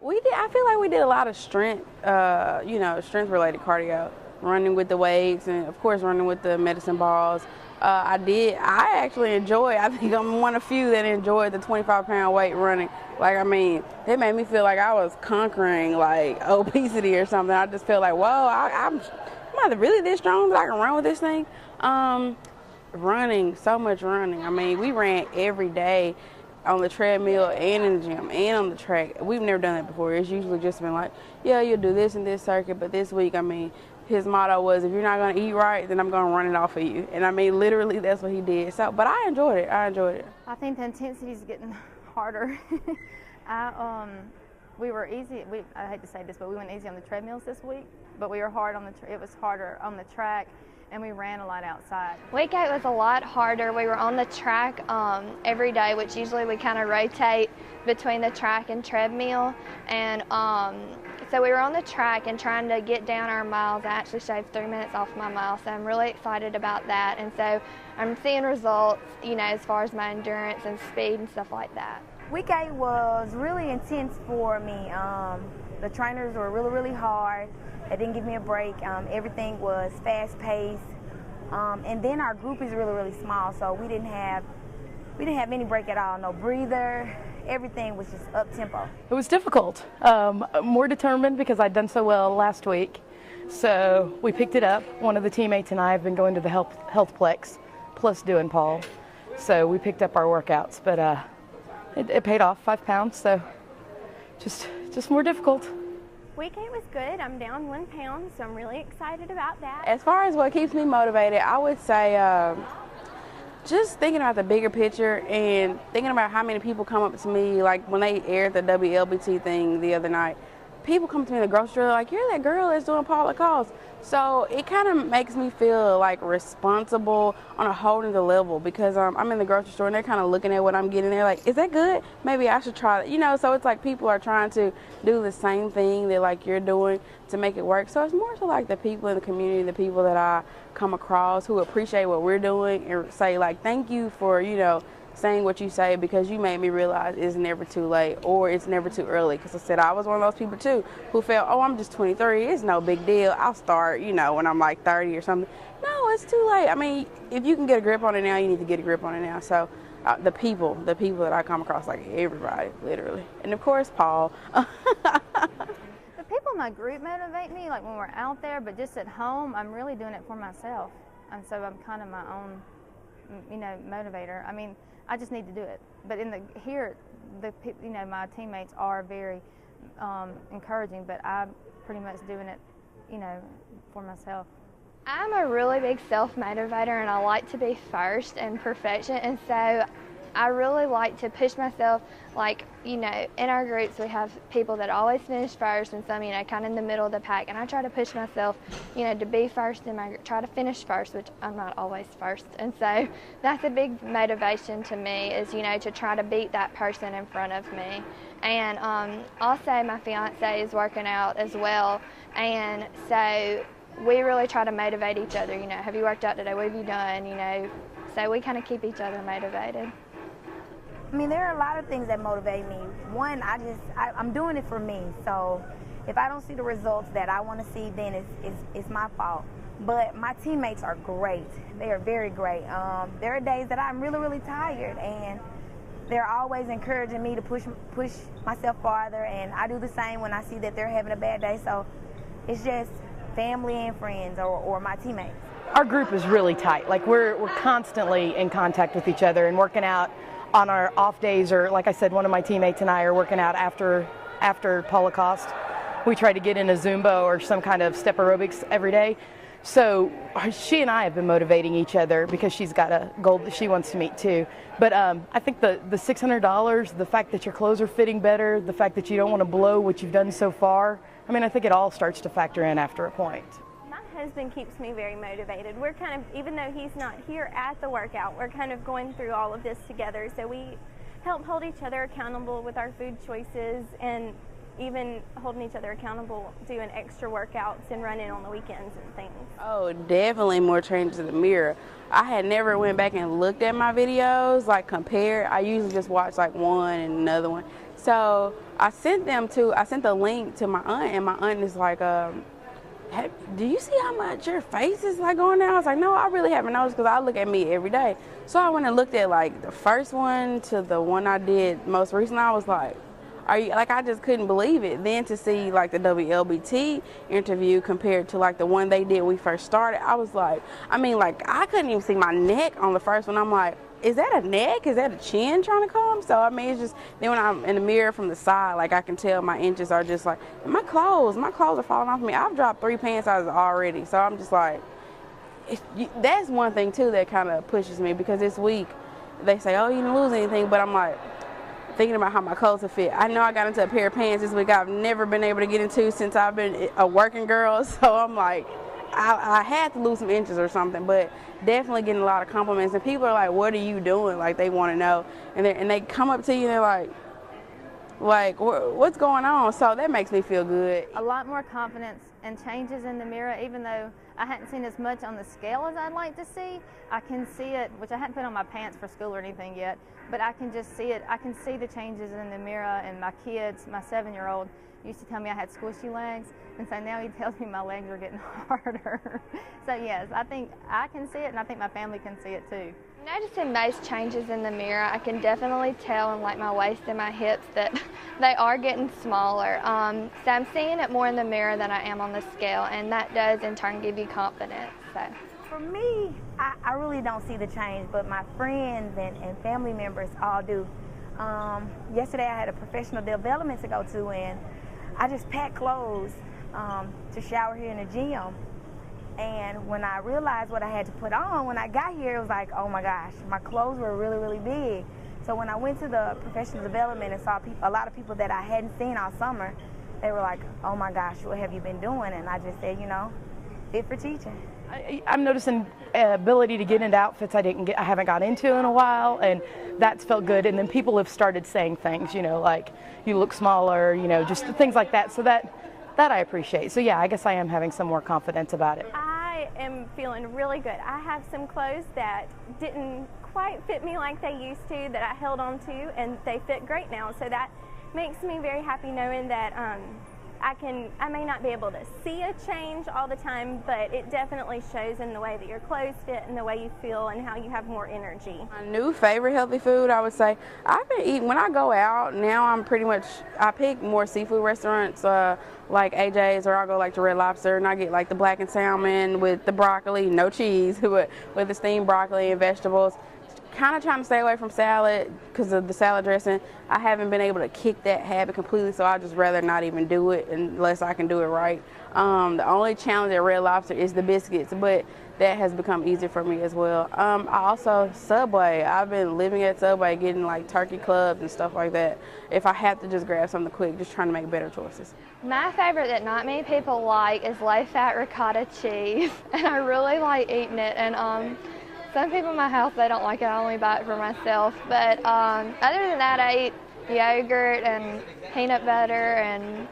I feel like we did a lot of strength, strength-related cardio, running with the weights, and of course running with the medicine balls. I actually enjoyed. I think I'm one of few that enjoyed the 25-pound weight running. Like, I mean, it made me feel like I was conquering like obesity or something. I just felt like, whoa, am I really this strong that I can run with this thing? Running, so much running. I mean, we ran every day on the treadmill and in the gym and on the track. We've never done that before. It's usually just been like, yeah, you'll do this and this circuit, but this week, I mean, his motto was, if you're not going to eat right, then I'm going to run it off of you. And I mean, literally, that's what he did. So, but I enjoyed it. I think the intensity is getting harder. We were easy. I hate to say this, but we went easy on the treadmills this week. But we were hard on it was harder on the track, and we ran a lot outside. Week 8 was a lot harder. We were on the track every day, which usually we kind of rotate between the track and treadmill. And so we were on the track and trying to get down our miles. I actually shaved 3 minutes off my mile, so I'm really excited about that. And so I'm seeing results, as far as my endurance and speed and stuff like that. Week 8 was really intense for me. The trainers were really, really hard. They didn't give me a break. Everything was fast-paced. And then our group is really, really small, so we didn't have any break at all, no breather. Everything was just up-tempo. It was difficult. More determined because I'd done so well last week. So we picked it up. One of the teammates and I have been going to the Healthplex plus doing Paul. So we picked up our workouts, but it paid off, 5 pounds, so just more difficult. Week 8 was good. I'm down 1 pound, so I'm really excited about that. As far as what keeps me motivated, I would say just thinking about the bigger picture and thinking about how many people come up to me, like when they aired the WLBT thing the other night, people come to me in the grocery store like, you're that girl that's doing Paul Lacoste. So it kind of makes me feel like responsible on a whole nother level because I'm in the grocery store and they're kind of looking at what I'm getting. They're like, is that good? Maybe I should try it. So it's like people are trying to do the same thing that like you're doing to make it work. So it's more so like the people in the community, the people that I come across who appreciate what we're doing and say like, thank you for, saying what you say because you made me realize it's never too late or it's never too early. Because I said I was one of those people too who felt, oh, I'm just 23, it's no big deal. I'll start, when I'm like 30 or something. No, it's too late. I mean, if you can get a grip on it now, you need to get a grip on it now. So the people that I come across, like everybody, literally. And of course, Paul. The people in my group motivate me, like when we're out there, but just at home, I'm really doing it for myself. And so I'm kind of my own, motivator. I mean, I just need to do it. But my teammates are very encouraging, but I'm pretty much doing it, for myself. I'm a really big self-motivator and I like to be first in perfection, and so I really like to push myself, like, in our groups we have people that always finish first and some, kind of in the middle of the pack, and I try to push myself, to be first in my group, try to finish first, which I'm not always first, and so that's a big motivation to me is, to try to beat that person in front of me. And also my fiance is working out as well, and so we really try to motivate each other, have you worked out today, what have you done, so we kind of keep each other motivated. I mean, there are a lot of things that motivate me. One, I'm doing it for me. So if I don't see the results that I want to see, then it's my fault. But my teammates are great. They are very great. There are days that I'm really, really tired, and they're always encouraging me to push myself farther, and I do the same when I see that they're having a bad day. So it's just family and friends or my teammates. Our group is really tight. Like we're constantly in contact with each other and working out on our off days, or like I said, one of my teammates and I are working out after Paul Lacoste. We try to get in a Zumba or some kind of step aerobics every day. So she and I have been motivating each other because she's got a goal that she wants to meet too. But I think the $600, the fact that your clothes are fitting better, the fact that you don't want to blow what you've done so far, I think it all starts to factor in after a point. My husband keeps me very motivated. We're kind of, even though he's not here at the workout, we're kind of going through all of this together. So we help hold each other accountable with our food choices, and even holding each other accountable, doing extra workouts and running on the weekends and things. Oh, definitely more changes in the mirror. I had never went back and looked at my videos, like compared. I usually just watch like one and another one. So I sent the link to my aunt, and my aunt is like, hey, do you see how much your face is like going down? I was like, no, I really haven't noticed because I look at me every day. So I went and looked at like the first one to the one I did most recently. I was like, are you, like, I just couldn't believe it. Then to see like the WLBT interview compared to like the one they did when we first started, I was like, I mean, like, I couldn't even see my neck on the first one. I'm like, is that a neck? Is that a chin trying to come? So I mean, it's just, then when I'm in the mirror from the side, like, I can tell my inches are just like, my clothes are falling off me. I've dropped 3 pant sizes already. So I'm just like, that's one thing too that kind of pushes me, because this week they say, oh, you didn't lose anything, but I'm like thinking about how my clothes will fit. I know I got into a pair of pants this week I've never been able to get into since I've been a working girl. So I'm like, I had to lose some inches or something, but definitely getting a lot of compliments. And people are like, what are you doing? Like, they want to know. And they come up to you and they're like, what's going on? So that makes me feel good. A lot more confidence and changes in the mirror, even though I hadn't seen as much on the scale as I'd like to see. I can see it, which I hadn't put on my pants for school or anything yet, but I can just see it. I can see the changes in the mirror, and my kids, my 7-year-old, used to tell me I had squishy legs, and so now he tells me my legs are getting harder. So yes, I think I can see it, and I think my family can see it too. Noticing most changes in the mirror, I can definitely tell in like my waist and my hips that they are getting smaller. So I'm seeing it more in the mirror than I am on the scale, and that does in turn give you confidence. So For me, I really don't see the change, but my friends and family members all do. Yesterday I had a professional development to go to, and I just packed clothes to shower here in the gym. And when I realized what I had to put on, when I got here, it was like, oh my gosh, my clothes were really, really big. So when I went to the professional development and saw a lot of people that I hadn't seen all summer, they were like, oh my gosh, what have you been doing? And I just said, you know, fit for teaching. I'm noticing ability to get into outfits I haven't got into in a while, and that's felt good. And then people have started saying things, you know, like, you look smaller, you know, just things like that. So that I appreciate. So yeah, I guess I am having some more confidence about it. I am feeling really good. I have some clothes that didn't quite fit me like they used to, that I held on to, and they fit great now. So that makes me very happy knowing that I may not be able to see a change all the time, but it definitely shows in the way that your clothes fit and the way you feel and how you have more energy. My new favorite healthy food, I would say, I've been eating, when I go out, now I pick more seafood restaurants like AJ's, or I'll go like to Red Lobster, and I get like the blackened salmon with the broccoli, no cheese, with the steamed broccoli and vegetables. Kind of trying to stay away from salad because of the salad dressing. I haven't been able to kick that habit completely, so I'd just rather not even do it unless I can do it right. The only challenge at Red Lobster is the biscuits, but that has become easier for me as well. I also, Subway. I've been living at Subway, getting like turkey clubs and stuff like that. If I have to just grab something quick, just trying to make better choices. my favorite that not many people like is low-fat ricotta cheese, and I really like eating it. And some people in my house, they don't like it. I only buy it for myself. But other than that, I eat yogurt and peanut butter and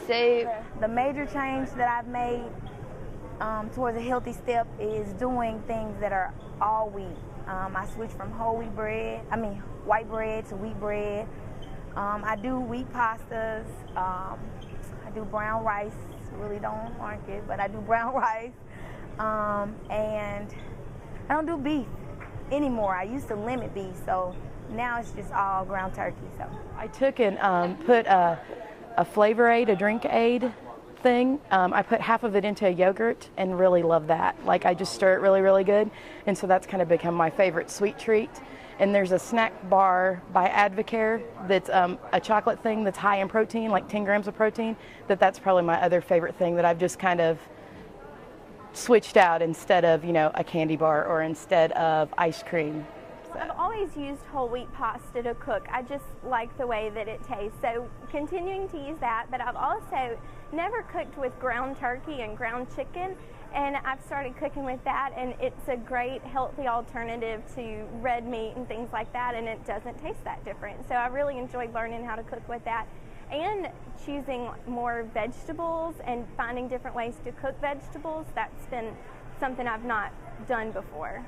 soup. The major change that I've made towards a healthy step is doing things that are all wheat. I switched from white bread to wheat bread. I do wheat pastas. I do brown rice. Really don't like it, but I do brown rice. And I don't do beef anymore. I used to limit beef, so now it's just all ground turkey. So I took and put a flavor aid, a drink aid thing. I put half of it into a yogurt and really love that. Like, I just stir it really, really good. And so that's kind of become my favorite sweet treat. And there's a snack bar by Advocare that's a chocolate thing that's high in protein, like 10 grams of protein. That's probably my other favorite thing that I've just kind of switched out instead of, you know, a candy bar or instead of ice cream. So. I've always used whole wheat pasta to cook. I just like the way that it tastes. So continuing to use that, but I've also never cooked with ground turkey and ground chicken, and I've started cooking with that, and it's a great healthy alternative to red meat and things like that, and it doesn't taste that different. So I really enjoyed learning how to cook with that and choosing more vegetables and finding different ways to cook vegetables. That's been something I've not done before.